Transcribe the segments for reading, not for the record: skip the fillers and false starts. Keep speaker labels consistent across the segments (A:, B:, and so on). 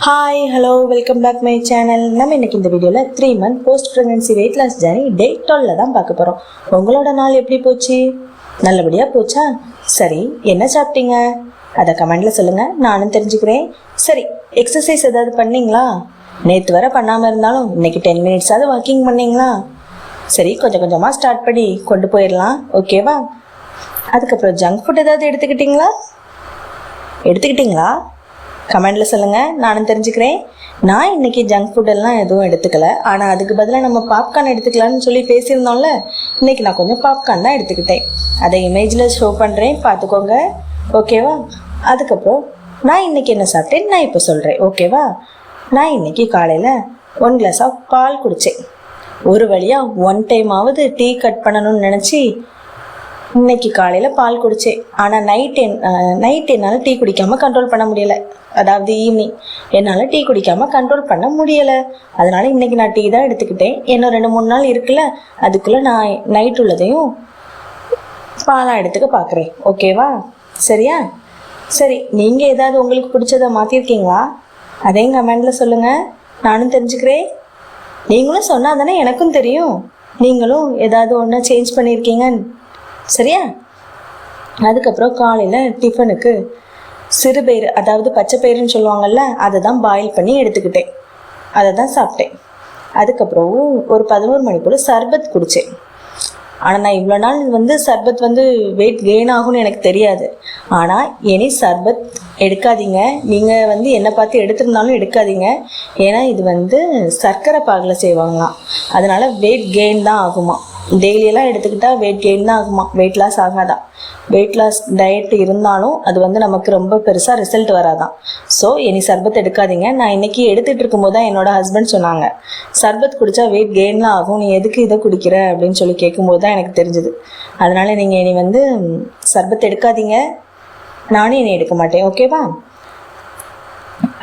A: Hi, hello, welcome back my channel. நம்ம இன்னைக்கு இந்த வீடியோல 3 month post pregnancy weight loss journey day 12 தான் பார்க்க போறோம். உங்களோட நாள் எப்படி போச்சு? நல்லபடியா போச்சா? சரி, என்ன சாப்பிட்டீங்க? அத கமெண்ட்ல சொல்லுங்க, நானும் தெரிஞ்சுக்கிறேன். சரி, எக்ஸசைஸ் ஏதாவது பண்ணீங்களா? நேத்து வரை பண்ணாம இருந்தாலும் இன்னைக்கு 10 minutes ஆவது வாக்கிங் பண்ணீங்களா? சரி, கொஞ்சம் கொஞ்சமா ஸ்டார்ட் பண்ணி கொண்டு போயிடலாம், ஓகேவா? அதுக்கப்புறம் ஜங்க் ஃபுட் ஏதாவது எடுத்துக்கிட்டீங்களா? கமெண்ட்ல சொல்லுங்க, நானும் தெரிஞ்சுக்கிறேன். நான் இன்னைக்கு ஜங்க் ஃபுட் எல்லாம் எதுவும் எடுத்துக்கல, ஆனா அதுக்கு பதிலாக நம்ம பாப்கார்ன் எடுத்துக்கலாம்னு சொல்லி பேசியிருந்தோம்ல, இன்னைக்கு நான் கொஞ்சம் பாப்கார்ன் தான் எடுத்துக்கிட்டேன். அதை இமேஜ்ல ஷோ பண்றேன், பார்த்துக்கோங்க, ஓகேவா? அதுக்கப்புறம் நான் இன்னைக்கு என்ன சாப்பிட்டேன் நான் இப்போ சொல்றேன், ஓகேவா? நான் இன்னைக்கு காலையில 1 glass ஆஃப் பால் குடிச்சேன். ஒரு வழியா 1 time ஆவது டீ கட் பண்ணணும்னு நினைச்சு இன்னைக்கு காலையில் பால் குடித்தேன். ஆனால் நைட் என்னால் டீ குடிக்காமல் கண்ட்ரோல் பண்ண முடியலை. அதாவது ஈவினிங் என்னால் டீ குடிக்காமல் கண்ட்ரோல் பண்ண முடியலை. அதனால் இன்றைக்கி நான் டீ தான் எடுத்துக்கிட்டேன். இன்னும் 2-3 நாள் இருக்குல்ல, அதுக்குள்ளே நான் நைட் உள்ளதையும் பாலாக எடுத்துக்க பார்க்குறேன், ஓகேவா? சரியா? சரி, நீங்கள் ஏதாவது உங்களுக்கு பிடிச்சதை மாற்றிருக்கீங்களா? அதையும் கமெண்டில் சொல்லுங்கள், நானும் தெரிஞ்சுக்கிறேன். நீங்களும் சொன்னால் தானே எனக்கும் தெரியும் நீங்களும் ஏதாவது ஒன்று சேஞ்ச் பண்ணியிருக்கீங்க, சரியா? அதுக்கப்புறம் காலையில் டிஃபனுக்கு சிறுபயிறு, அதாவது பச்சை பயிறுன்னு சொல்லுவாங்கள்ல, அதை தான் பாயில் பண்ணி எடுத்துக்கிட்டேன். அதை தான் சாப்பிட்டேன். அதுக்கப்புறம் ஒரு 11 மணி போல் சர்பத் குடித்தேன். ஆனால் நான் இவ்வளோ நாள் சர்பத் வெயிட் கெயின் ஆகும்னு எனக்கு தெரியாது. ஆனால் இனி சர்பத் எடுக்காதீங்க. நீங்கள் என்னை பார்த்து எடுத்திருந்தாலும் எடுக்காதீங்க. ஏன்னா இது சர்க்கரை பாகில் செய்வாங்களாம். அதனால் வெயிட் கெயின் தான் ஆகுமா. டெய்லியெல்லாம் எடுத்துக்கிட்டால் வெயிட் கெயின் தான் ஆகுமா, வெயிட் லாஸ் ஆகாதான். வெயிட் லாஸ் டயட் இருந்தாலும் அது நமக்கு ரொம்ப பெருசாக ரிசல்ட் வராதான். ஸோ இனி சர்பத் எடுக்காதீங்க. நான் இன்னைக்கு எடுத்துகிட்டு இருக்கும்போது தான் என்னோட ஹஸ்பண்ட் சொன்னாங்க, சர்பத் குடித்தா வெயிட் கெயின்லாம் ஆகும், நீ எதுக்கு இதை குடிக்கிற அப்படின்னு சொல்லி கேட்கும்போது தான் எனக்கு தெரிஞ்சுது. அதனால் நீங்கள் இனி சர்பத் எடுக்காதீங்க. நானும் இனி எடுக்க மாட்டேன், ஓகேவா?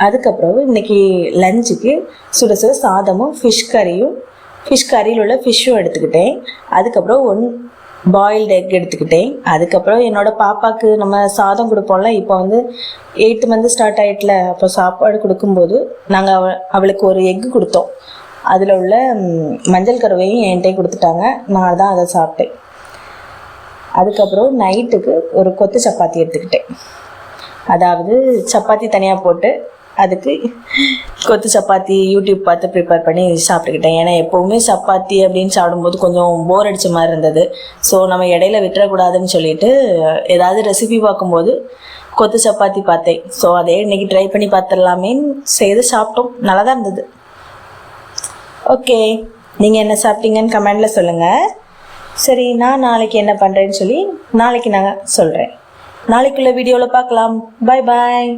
A: அதுக்கப்புறம் இன்னைக்கு லஞ்சுக்கு சுட சுட சாதமும் ஃபிஷ் கறியில் உள்ள ஃபிஷ்ஷும் எடுத்துக்கிட்டேன். அதுக்கப்புறம் 1 பாயில்டு எக் எடுத்துக்கிட்டேன். அதுக்கப்புறம் என்னோட பாப்பாவுக்கு நம்ம சாதம் கொடுப்போம்ல, இப்போ 8th month ஸ்டார்ட் ஆகிட்டல, அப்போ சாப்பாடு கொடுக்கும்போது நாங்கள் அவளுக்கு ஒரு எக்கு கொடுத்தோம். அதில் உள்ள மஞ்சள் கருவையும் என்கிட்ட கொடுத்துட்டாங்க. நான் தான் அதை சாப்பிட்டேன். அதுக்கப்புறம் நைட்டுக்கு ஒரு கொத்து சப்பாத்தி எடுத்துக்கிட்டேன். அதாவது சப்பாத்தி தனியாக போட்டு அதுக்கு கொத்து சப்பாத்தி யூடியூப் பார்த்து ப்ரிப்பேர் பண்ணி சாப்பிட்டுக்கிட்டேன். ஏன்னா எப்போவுமே சப்பாத்தி அப்படின்னு சாப்பிடும்போது கொஞ்சம் போர் அடித்த மாதிரி இருந்தது. ஸோ நம்ம இடையில விட்டுறக்கூடாதுன்னு சொல்லிட்டு ஏதாவது ரெசிபி பார்க்கும்போது கொத்து சப்பாத்தி பார்த்தேன். ஸோ அதே இன்னைக்கு ட்ரை பண்ணி பார்த்துடலாமேன்னு செய்து சாப்பிட்டோம். நல்லா தான் இருந்தது. ஓகே, நீங்கள் என்ன சாப்பிட்டீங்கன்னு கமெண்டில் சொல்லுங்கள். சரி, நான் நாளைக்கு என்ன பண்ணுறேன்னு சொல்லி நாளைக்கு நான் சொல்கிறேன். நாளைக்குள்ள வீடியோவில் பார்க்கலாம். பாய் பாய்.